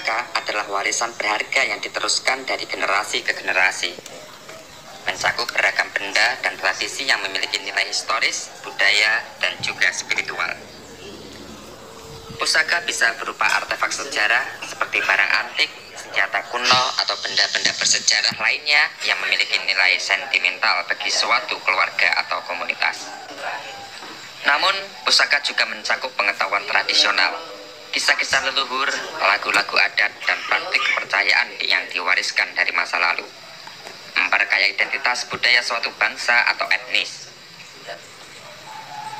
Pusaka adalah warisan berharga yang diteruskan dari generasi ke generasi. Mencakup beragam benda dan tradisi yang memiliki nilai historis, budaya, dan juga spiritual. Pusaka bisa berupa artefak sejarah seperti barang antik, senjata kuno, atau benda-benda bersejarah lainnya yang memiliki nilai sentimental bagi suatu keluarga atau komunitas. Namun, pusaka juga mencakup pengetahuan tradisional, kisah-kisah leluhur, lagu-lagu adat, dan praktik kepercayaan yang diwariskan dari masa lalu, memperkaya identitas budaya suatu bangsa atau etnis.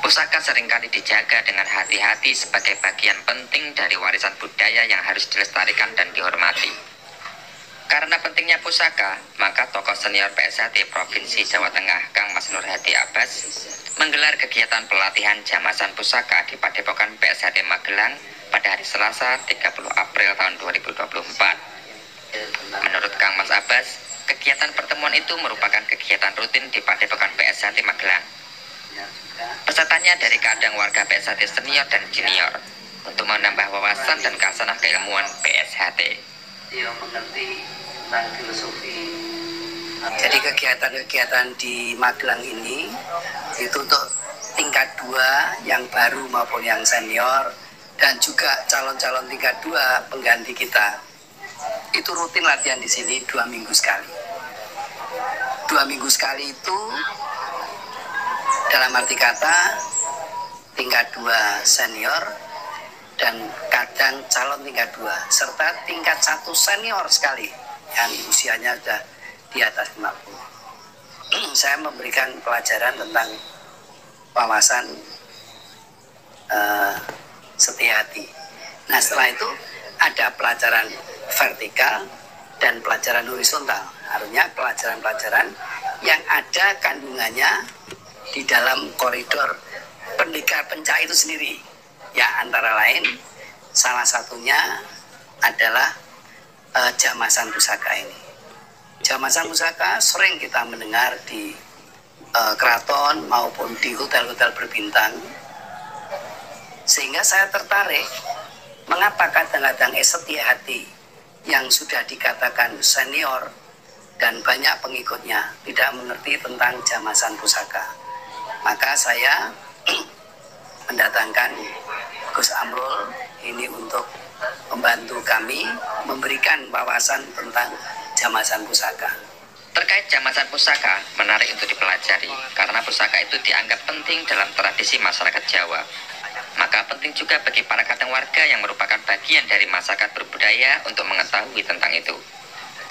Pusaka seringkali dijaga dengan hati-hati sebagai bagian penting dari warisan budaya yang harus dilestarikan dan dihormati. Karena pentingnya pusaka, maka tokoh senior PSHT Provinsi Jawa Tengah, Kang Mas Nur Hadi Abbas, menggelar kegiatan pelatihan jamasan pusaka di Padepokan PSHT Magelang pada hari Selasa 30 April tahun 2024. Menurut Kang Mas Abbas, kegiatan pertemuan itu merupakan kegiatan rutin di Padepokan PSHT Magelang. Pesertanya dari kadang warga PSHT senior dan junior untuk menambah wawasan dan khasanah keilmuan PSHT. Dia mengerti tentang filosofi. Jadi kegiatan-kegiatan di Magelang ini itu untuk tingkat 2 yang baru maupun yang senior, dan juga calon-calon tingkat 2 pengganti kita. Itu rutin latihan di sini 2 minggu sekali. 2 minggu sekali itu dalam arti kata tingkat 2 senior dan kadang calon tingkat 2 serta tingkat 1 senior sekali yang usianya sudah di atas 50. Saya memberikan pelajaran tentang wawasan setia hati. Nah, setelah itu ada pelajaran vertikal dan pelajaran horizontal. Artinya pelajaran-pelajaran yang ada kandungannya di dalam koridor Pendekar Pencak itu sendiri. Ya, antara lain salah satunya adalah jamasan pusaka ini. Jamasan pusaka sering kita mendengar di keraton maupun di hotel-hotel berbintang. Sehingga saya tertarik, mengapa kadang-kadang setia hati yang sudah dikatakan senior dan banyak pengikutnya tidak mengerti tentang jamasan pusaka. Maka saya mendatangkan Gus Amrul ini untuk membantu kami memberikan wawasan tentang jamasan pusaka. Terkait jamasan pusaka, menarik untuk dipelajari karena pusaka itu dianggap penting dalam tradisi masyarakat Jawa. Maka penting juga bagi para kadang warga yang merupakan bagian dari masyarakat berbudaya untuk mengetahui tentang itu.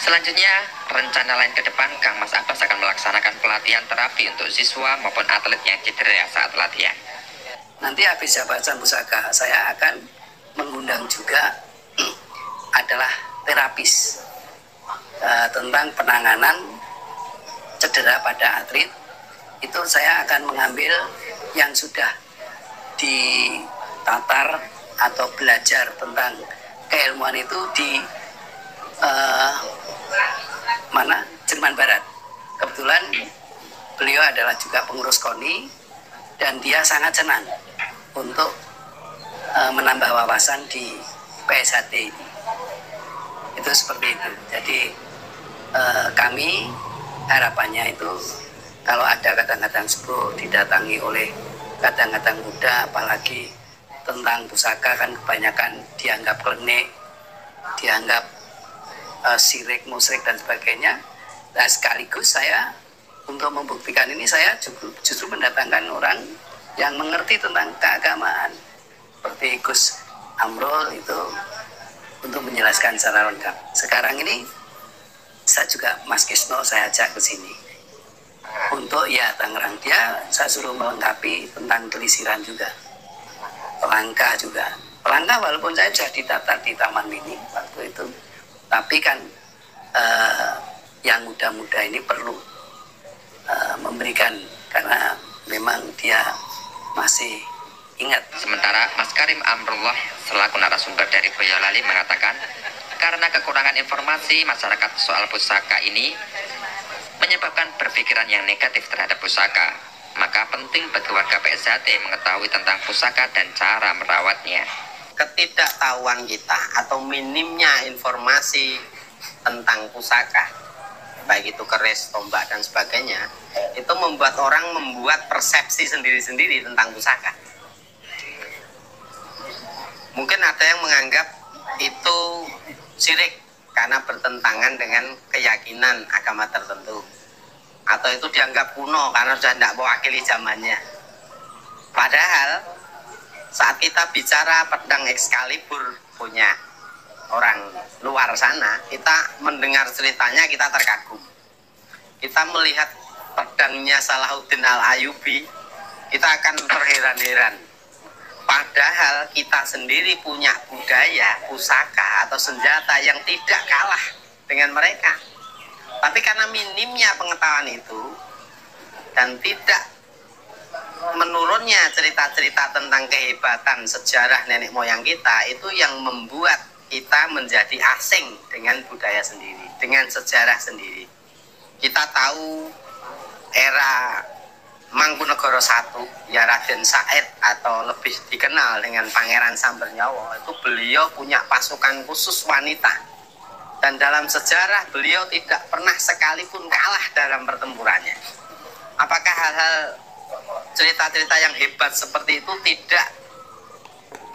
Selanjutnya, rencana lain ke depan, Kang Mas Abbas akan melaksanakan pelatihan terapi untuk siswa maupun atlet yang cedera saat latihan. Nanti habis jamasan pusaka, saya akan mengundang juga adalah terapis tentang penanganan cedera pada atlet. Itu saya akan mengambil yang sudah ditatar atau belajar tentang keilmuan itu di Jerman Barat. Kebetulan beliau adalah juga pengurus KONI dan dia sangat senang untuk menambah wawasan di PSHT ini. Itu seperti itu. Jadi kami harapannya itu kalau ada kadang-kadang sepuh didatangi oleh kadang-kadang muda, apalagi tentang pusaka kan kebanyakan dianggap klenik, dianggap sirik, musyrik dan sebagainya. Nah, sekaligus saya untuk membuktikan ini saya justru mendatangkan orang yang mengerti tentang keagamaan seperti Gus Amrul itu untuk menjelaskan secara lengkap. Sekarang ini saya juga Mas Kisno saya ajak ke sini untuk ya Tangerang, dia saya suruh melengkapi tentang pelisiran juga, pelangka juga. Pelangka walaupun saya sudah ditatar di Taman Mini waktu itu, tapi kan yang muda-muda ini perlu memberikan karena memang dia masih ingat. Sementara Mas Karim Amrullah selaku narasumber dari Boyolali mengatakan, karena kekurangan informasi masyarakat soal pusaka ini menyebabkan berpikiran yang negatif terhadap pusaka, maka penting bagi warga PSHT mengetahui tentang pusaka dan cara merawatnya. ketidaktahuan kita atau minimnya informasi tentang pusaka, baik itu keris, tombak, dan sebagainya, itu membuat orang membuat persepsi sendiri-sendiri tentang pusaka. Mungkin ada yang menganggap itu syirik karena bertentangan dengan keyakinan agama tertentu, atau itu dianggap kuno karena sudah tidak mewakili zamannya. Padahal saat kita bicara pedang Excalibur punya orang luar sana, kita mendengar ceritanya, kita terkagum. Kita melihat pedangnya Salahuddin Al-Ayyubi, kita akan terheran-heran. Padahal kita sendiri punya budaya, pusaka atau senjata yang tidak kalah dengan mereka. Tapi karena minimnya pengetahuan itu dan tidak menurunnya cerita-cerita tentang kehebatan sejarah nenek moyang kita, itu yang membuat kita menjadi asing dengan budaya sendiri, dengan sejarah sendiri. Kita tahu era Mangkunegara I, ya Raden Said atau lebih dikenal dengan Pangeran Sambernyawa, itu beliau punya pasukan khusus wanita. Dan dalam sejarah beliau tidak pernah sekalipun kalah dalam pertempurannya. Apakah hal-hal cerita-cerita yang hebat seperti itu tidak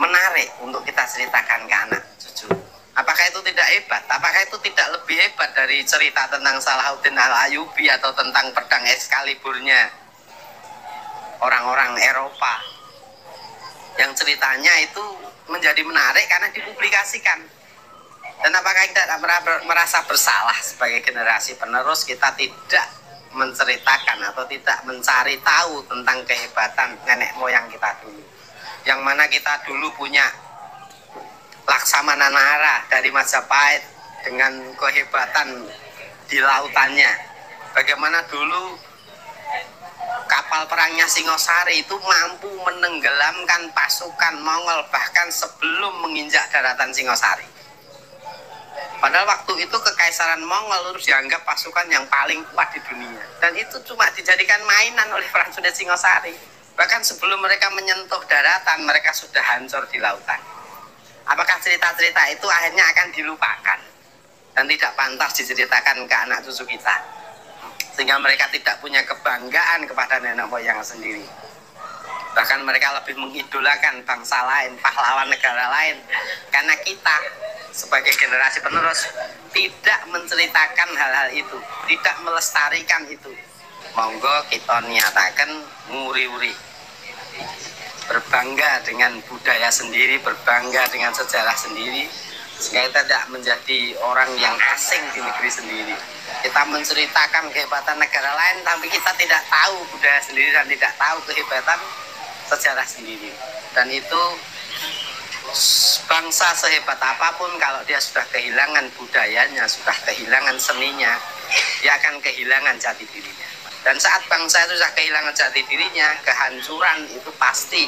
menarik untuk kita ceritakan ke anak cucu? Apakah itu tidak hebat? Apakah itu tidak lebih hebat dari cerita tentang Salahuddin Al-Ayyubi atau tentang pedang Excaliburnya orang-orang Eropa, yang ceritanya itu menjadi menarik karena dipublikasikan? Dan apakah kita merasa bersalah sebagai generasi penerus kita tidak menceritakan atau tidak mencari tahu tentang kehebatan nenek moyang kita dulu, yang mana kita dulu punya Laksamana Nara dari Majapahit dengan kehebatan di lautannya. Bagaimana dulu kapal perangnya Singosari itu mampu menenggelamkan pasukan Mongol bahkan sebelum menginjak daratan Singosari. Padahal waktu itu kekaisaran Mongol itu dianggap pasukan yang paling kuat di dunia, dan itu cuma dijadikan mainan oleh prajurit Singosari. Bahkan sebelum mereka menyentuh daratan, mereka sudah hancur di lautan. Apakah cerita-cerita itu akhirnya akan dilupakan dan tidak pantas diceritakan ke anak cucu kita, sehingga mereka tidak punya kebanggaan kepada nenek moyang sendiri? Bahkan mereka lebih mengidolakan bangsa lain, pahlawan negara lain, karena kita sebagai generasi penerus tidak menceritakan hal-hal itu, tidak melestarikan itu. Monggo kita niatakan nguri-uri, berbangga dengan budaya sendiri, berbangga dengan sejarah sendiri, sehingga kita tidak menjadi orang yang asing di negeri sendiri. Kita menceritakan kehebatan negara lain, tapi kita tidak tahu budaya sendiri dan tidak tahu kehebatan sejarah sendiri. Dan itu bangsa sehebat apapun, kalau dia sudah kehilangan budayanya, sudah kehilangan seninya, dia akan kehilangan jati dirinya. Dan saat bangsa itu sudah kehilangan jati dirinya, kehancuran itu pasti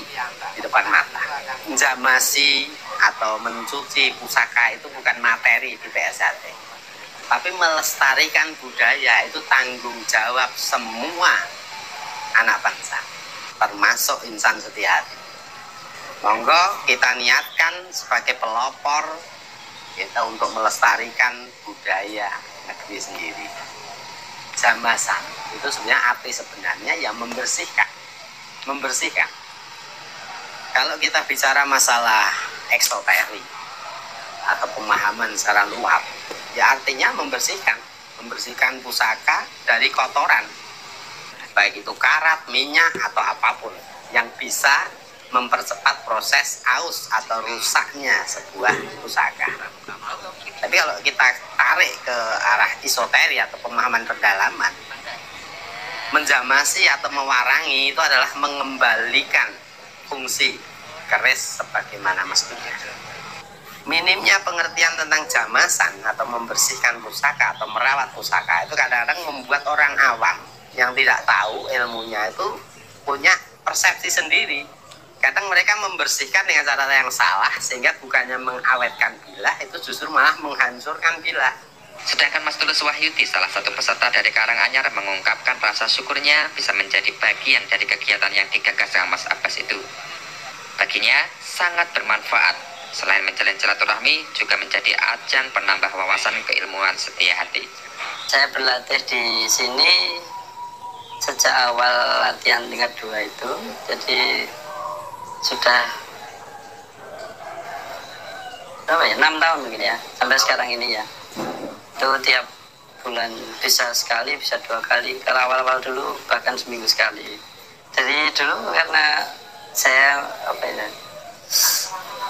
di depan mata. Menjamasi atau mencuci pusaka itu bukan materi di PSAT, tapi melestarikan budaya itu tanggung jawab semua anak bangsa, termasuk insan setia hati. Monggo kita niatkan sebagai pelopor kita untuk melestarikan budaya negeri sendiri. Jamasan itu sebenarnya arti sebenarnya yang membersihkan. Kalau kita bicara masalah eksoteri atau pemahaman secara luas, ya artinya membersihkan pusaka dari kotoran, baik itu karat, minyak atau apapun yang bisa mempercepat proses aus atau rusaknya sebuah pusaka. Tapi kalau kita tarik ke arah esoteri atau pemahaman pendalaman, menjamasi atau mewarangi itu adalah mengembalikan fungsi keris sebagaimana mestinya. Minimnya pengertian tentang jamasan atau membersihkan pusaka atau merawat pusaka itu kadang-kadang membuat orang awam yang tidak tahu ilmunya itu punya persepsi sendiri. Kadang mereka membersihkan dengan cara yang salah, sehingga bukannya mengawetkan bilah, itu justru malah menghancurkan bilah. Sedangkan Mas Tulus Wahyudi, salah satu peserta dari Karanganyar, mengungkapkan rasa syukurnya bisa menjadi bagian dari kegiatan yang digagas sama Mas Abbas itu. Baginya sangat bermanfaat Selain menjalin silaturahmi, juga menjadi ajang penambah wawasan keilmuan setia hati. Saya berlatih di sini sejak awal latihan tingkat 2 itu, jadi sudah 6 tahun mungkin ya, sampai sekarang ini ya. Itu tiap bulan bisa sekali, bisa 2 kali. Kalau awal-awal dulu bahkan seminggu sekali. Jadi dulu karena saya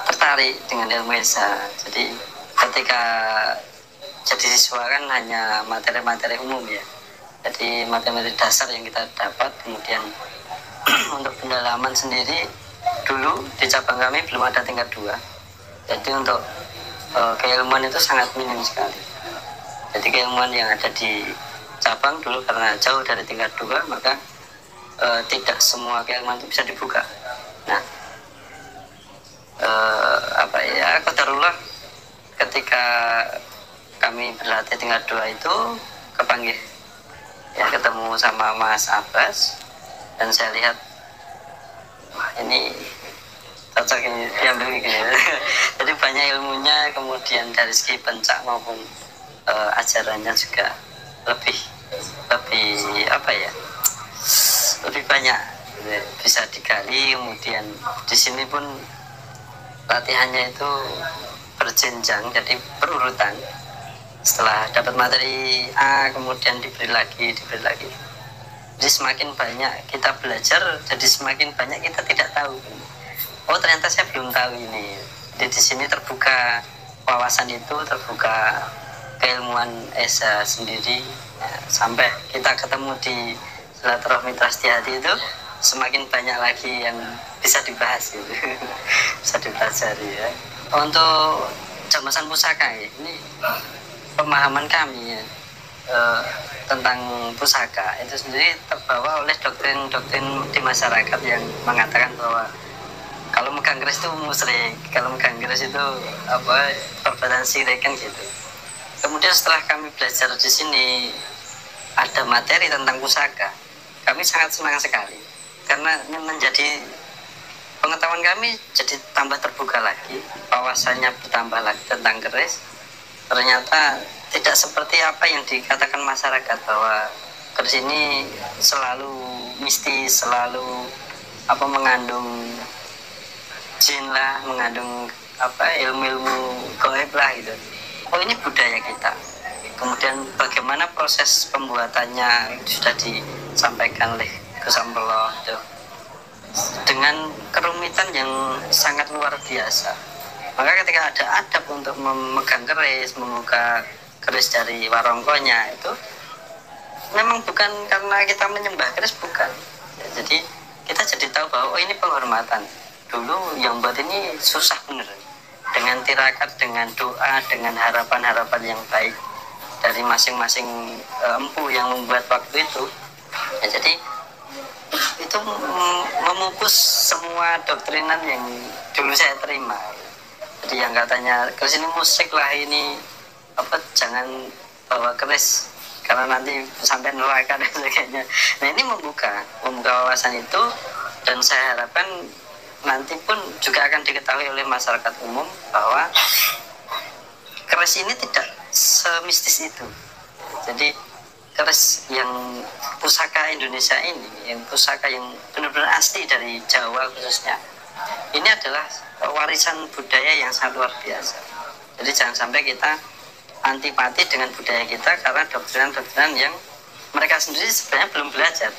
tertarik dengan ilmu esa. Jadi ketika jadi siswa kan hanya materi-materi umum ya. Jadi materi dasar yang kita dapat, kemudian untuk pendalaman sendiri dulu di cabang kami belum ada tingkat 2. Jadi untuk keilmuan itu sangat minim sekali. Jadi keilmuan yang ada di cabang dulu karena jauh dari tingkat 2, maka tidak semua keilmuan itu bisa dibuka. Nah, qadarullah ketika kami berlatih tingkat 2 itu kepanggil ya, ketemu sama Mas Abbas, dan saya lihat wah ini cocok ini diambil gini. Jadi banyak ilmunya, kemudian dari segi pencak maupun ajarannya juga lebih lebih banyak bisa digali. Kemudian di sini pun latihannya itu berjenjang, jadi berurutan. Setelah dapat materi A kemudian diberi lagi. Jadi semakin banyak kita belajar, jadi semakin banyak kita tidak tahu. Oh ternyata saya belum tahu ini. Jadi di sini terbuka wawasan itu, terbuka keilmuan esa sendiri ya, sampai kita ketemu di silaturahmi Trasti Hati itu semakin banyak lagi yang bisa dibahas gitu. Bisa dipelajari ya. Untuk jamasan pusaka ini pemahaman kami ya, tentang pusaka itu sendiri terbawa oleh doktrin-doktrin di masyarakat yang mengatakan bahwa kalau megang keris itu musyrik, kalau megang keris itu perbuatan syirik kan gitu. Kemudian setelah kami belajar di sini ada materi tentang pusaka, kami sangat senang sekali karena ini menjadi pengetahuan kami jadi tambah terbuka lagi, wawasannya bertambah lagi tentang keris. Ternyata tidak seperti apa yang dikatakan masyarakat bahwa keris ini selalu mistis, selalu mengandung jin lah, mengandung ilmu-ilmu gaib lah gitu. Oh ini budaya kita. Kemudian bagaimana proses pembuatannya sudah disampaikan oleh Gus Ampelo itu dengan kerumitan yang sangat luar biasa. Maka ketika ada adab untuk memegang keris, membuka keris dari warongkonya itu memang bukan karena kita menyembah keris, bukan. Ya, jadi kita jadi tahu bahwa oh ini penghormatan. Dulu yang buat ini susah bener. Dengan tirakat, dengan doa, dengan harapan-harapan yang baik dari masing-masing empu yang membuat waktu itu. Ya, jadi itu memupus semua doktrinan yang dulu saya terima. Jadi yang katanya keris ini musik lah, ini jangan bawa keris karena nanti sampai neraka dan sebagainya. Nah ini membuka wawasan itu, dan saya harapkan nanti pun juga akan diketahui oleh masyarakat umum bahwa keris ini tidak semistis itu. Jadi keris yang pusaka Indonesia ini, yang pusaka yang benar-benar asli dari Jawa khususnya, ini adalah warisan budaya yang sangat luar biasa. Jadi jangan sampai kita antipati dengan budaya kita karena doktrinan-doktrinan yang mereka sendiri sebenarnya belum belajar.